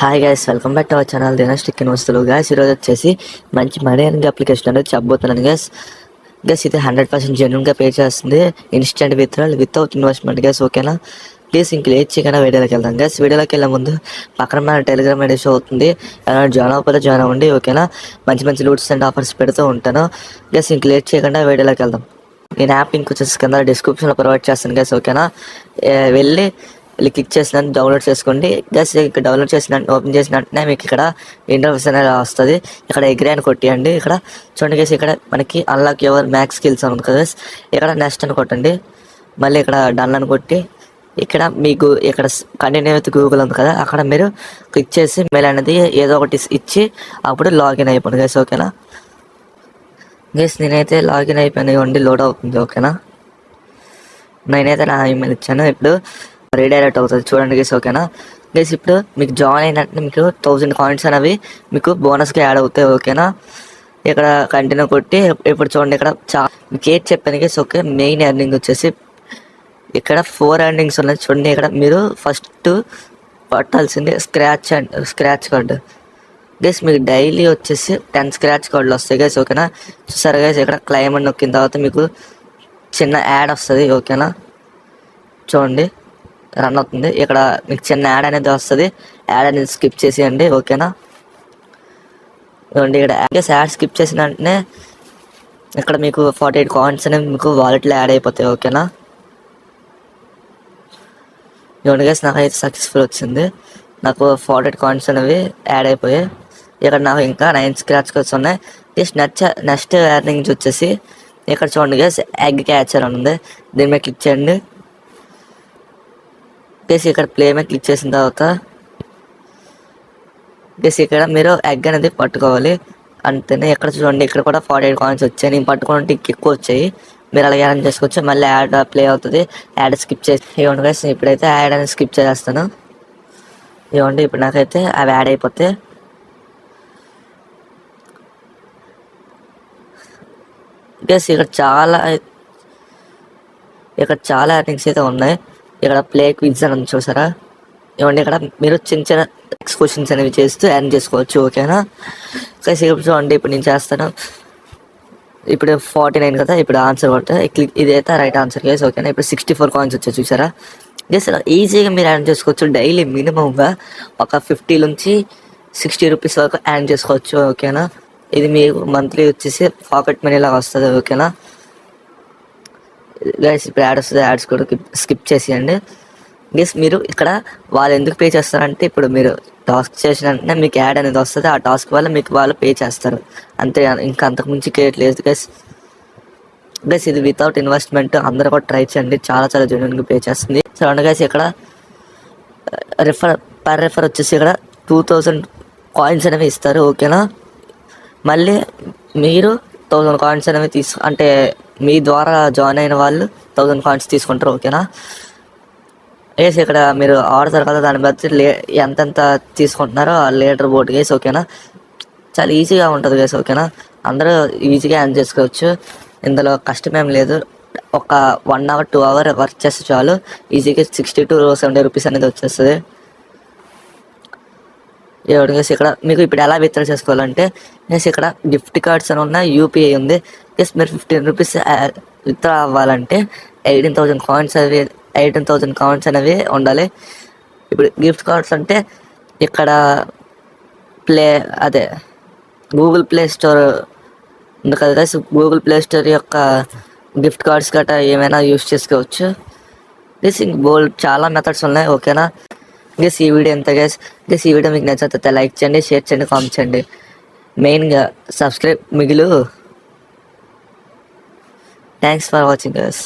Hi guys, welcome back to our channel దినస్టిక్ వస్తువులు. Guys ఈరోజు వచ్చేసి మంచి మనీ ఎర్నింగ్ అప్లికేషన్ అనేది చెప్పబోతున్నాను. గైస్ ఇది 100% జెన్యున్గా పే చేస్తుంది. Instant without investment. గైస్ ఓకేనా? ప్లీజ్ ఇంక లేట్ చేయకుండా వీడియోలోకి వెళ్దాం. గైస్ వీడియోలోకి వెళ్ళే ముందు పక్కన మన టెలిగ్రామ్ ఐడి షో అవుతుంది, జాయిన్ అవ్వకపోతే జాయిన్ అవ్వండి. ఓకేనా? మంచి మంచి లూట్స్ అండ్ ఆఫర్స్ పెడుతూ ఉంటాను. గైస్ ఇంక లేట్ చేయకుండా వీడియోలోకి వెళ్దాం. నేను యాప్ లింక్ వచ్చేసి కింద డిస్క్రిప్షన్లో ప్రొవైడ్ చేస్తాను. గైస్ ఓకేనా? వెళ్ళి క్లిక్ చేసిన డౌన్లోడ్ చేసుకోండి. గైస్ ఇక్కడ డౌన్లోడ్ చేసిన ఓపెన్ చేసిన వెంటనే మీకు ఇక్కడ ఇంటర్ఫేస్ అనేది వస్తుంది. ఇక్కడ ఎగ్రీ అని కొట్టియండి. ఇక్కడ చూడండి గైస్, ఇక్కడ మనకి అన్లాక్ యువర్ మ్యాక్స్ స్కిల్స్ అని ఉంది కదా. ఇక్కడ నెక్స్ట్ అని కొట్టండి. మళ్ళీ ఇక్కడ డన్ అని కొట్టి ఇక్కడ మీకు ఇక్కడ కంటిన్యూ విత్ గూగుల్ ఉంది కదా, అక్కడ మీరు క్లిక్ చేసి మెయిల్ అనేది ఏదో ఒకటి ఇచ్చి అప్పుడు లాగిన్ అయిపోండి. గైస్ ఓకేనా? గైస్ నేనైతే లాగిన్ అయిపోయాను, లోడ్ అవుతుంది. ఓకేనా? నేనైతే నా ఈమెయిల్ ఇచ్చాను. ఇప్పుడు రీడైరెక్ట్ అవుతుంది చూడండి గైస్. ఓకేనా గైస్? ఇప్పుడు మీకు జాయిన్ అయినట్టు మీకు 1000 కాయిన్స్ అనేవి మీకు బోనస్గా యాడ్ అవుతాయి. ఓకేనా? ఇక్కడ కంటిన్యూ కొట్టి ఇప్పుడు చూడండి, ఇక్కడ మీకు ఏది చెప్పాను గైస్. ఓకే, మెయిన్ ఎర్నింగ్ వచ్చేసి ఇక్కడ 4 ఎర్నింగ్స్ ఉన్నాయి చూడండి. ఇక్కడ మీరు ఫస్ట్ పట్టాల్సింది స్క్రాచ్ కార్డు. గైస్ మీకు డైలీ వచ్చేసి 10 స్క్రాచ్ కార్డులు వస్తాయి గైస్. ఓకేనా? చూసారు గైస్, ఇక్కడ క్లైమ్ అని నొక్కిన తర్వాత మీకు చిన్న యాడ్ వస్తుంది. ఓకేనా? చూడండి రన్ అవుతుంది. ఇక్కడ మీకు చిన్న యాడ్ అనేది వస్తుంది. యాడ్ అనేది స్కిప్ చేసేయండి. ఓకేనా? చూడండి, ఇక్కడ యాడ్ స్కిప్ చేసిన వెంటనే ఇక్కడ మీకు 48 కాయిన్స్ అనేవి మీకు వాలెట్లో యాడ్ అయిపోతాయి. ఓకేనా? చూడండి గైస్, నాకు అయితే సక్సెస్ఫుల్ వచ్చింది. నాకు 48 కాయిన్స్ అనేవి యాడ్ అయిపోయాయి. ఇక్కడ నాకు ఇంకా 9 స్క్రాచ్ కార్డ్స్ ఉన్నాయి. నెక్స్ట్ ఎర్నింగ్స్ వచ్చేసి ఇక్కడ చూడండి గైస్, ఎగ్ క్యాచర్ అని ఉంది. దీని మీద క్లిక్ చేయండి. గైస్ ఇక్కడ ప్లే మీద క్లిక్ చేసిన తర్వాత గైస్ ఇక్కడ మీరు ఎగ్ అనేది పట్టుకోవాలి. అంతేనే. ఇక్కడ చూడండి, ఇక్కడ కూడా 48 కాయిన్స్ వచ్చాయి. నేను పట్టుకుంటే ఎక్కువ వచ్చాయి. మీరు అలాగే యాడ్ చేసుకోవచ్చు. మళ్ళీ యాడ్ ప్లే అవుతుంది. యాడ్ స్కిప్ చేసి ఇవ్వండి గైస్. ఇప్పుడైతే యాడ్ అనేది స్కిప్ చేస్తాను. ఇవ్వండి, ఇప్పుడు నాకైతే అవి యాడ్ అయిపోతే గైస్ ఇక్కడ చాలా ఎర్నింగ్స్ అయితే ఉన్నాయి. ఇక్కడ ప్లే క్విజ్ అని చూసారా? ఏమంటే ఇక్కడ మీరు చిన్న చిన్న క్వశ్చన్స్ అనేవి చేస్తూ ఎర్న్ చేసుకోవచ్చు. ఓకేనా? గైస్ చూడండి, ఇప్పుడు నేను చేస్తాను. ఇప్పుడు 49 కదా, ఇప్పుడు ఆన్సర్ కొట్టా ఇదైతే రైట్ ఆన్సర్ గైస్. ఓకేనా? ఇప్పుడు 64 కాయిన్స్ వచ్చాయి చూసారా? గైస్ ఈజీగా మీరు ఎర్న్ చేసుకోవచ్చు. డైలీ మినిమంగా ఒక 50 నుంచి 60 రూపీస్ వరకు ఎర్న్ చేసుకోవచ్చు. ఓకేనా? ఇది మీకు మంత్లీ వచ్చేసి పాకెట్ మనీ లాగా వస్తుంది. ఓకేనా గైస్? ఇప్పుడు యాడ్ వస్తుంది. యాడ్స్ కూడా స్కిప్ చేసేయండి. గైస్ మీరు ఇక్కడ వాళ్ళు ఎందుకు పే చేస్తారంటే, ఇప్పుడు మీరు టాస్క్ చేసిన వెంటనే మీకు యాడ్ అనేది వస్తుంది. ఆ టాస్క్ వల్ల మీకు వాళ్ళు పే చేస్తారు అంతే. ఇంకా అంతకుమించి లేదు గైస్. ఇది వితౌట్ ఇన్వెస్ట్మెంట్. అందరూ కూడా ట్రై చేయండి. చాలా జెన్యూన్గా పే చేస్తుంది. సో అండ్ గైస్ ఇక్కడ పర్ రెఫర్ వచ్చేసి ఇక్కడ 2000 కాయిన్స్ అనేవి ఇస్తారు. ఓకేనా? మళ్ళీ మీరు 1000 కాయిన్స్ అనేవి అంటే మీ ద్వారా జాయిన్ అయిన వాళ్ళు 1000 కాయిన్స్ తీసుకుంటారు. ఓకేనా? వేసి ఇక్కడ మీరు ఆడతారు కదా, దాన్ని బట్టి ఎంతెంత తీసుకుంటున్నారో ఆ లీటర్ బోర్డు గేసి. ఓకేనా? చాలా ఈజీగా ఉంటుంది గేసి. ఓకేనా? అందరూ ఈజీగా ఎర్న్ చేసుకోవచ్చు. ఇందులో కష్టమేం లేదు. ఒక 1 అవర్ 2 అవర్ వర్క్ చేస్తే చాలు, ఈజీగా 60 to 70 రూపీస్ అనేది వచ్చేస్తుంది. గేసి ఇక్కడ మీకు ఇప్పుడు ఎలా విత్డ్రా చేసుకోవాలంటే, గేసి ఇక్కడ గిఫ్ట్ కార్డ్స్ అని ఉన్న యూపీఐ ఉంది. గేసి మీరు 15 రూపీస్ విత్డ్రా అవ్వాలంటే 18,000 కాయిన్స్ అనేవి ఉండాలి. ఇప్పుడు గిఫ్ట్ కార్డ్స్ అంటే ఇక్కడ గూగుల్ ప్లే స్టోర్ ఉంది కదా గైస్. గూగుల్ ప్లే స్టోర్ యొక్క గిఫ్ట్ కార్డ్స్ గట్రా ఏమైనా యూస్ చేసుకోవచ్చు. గైస్ చాలా మెథడ్స్ ఉన్నాయి. ఓకేనా? గైస్ ఈ వీడియో ఎంత గైస్? ఈ వీడియో మీకు నచ్చితే లైక్ చేయండి, షేర్ చేయండి, కామెంట్ చేయండి. మెయిన్గా సబ్స్క్రైబ్ మిగిలి. Thanks for watching guys.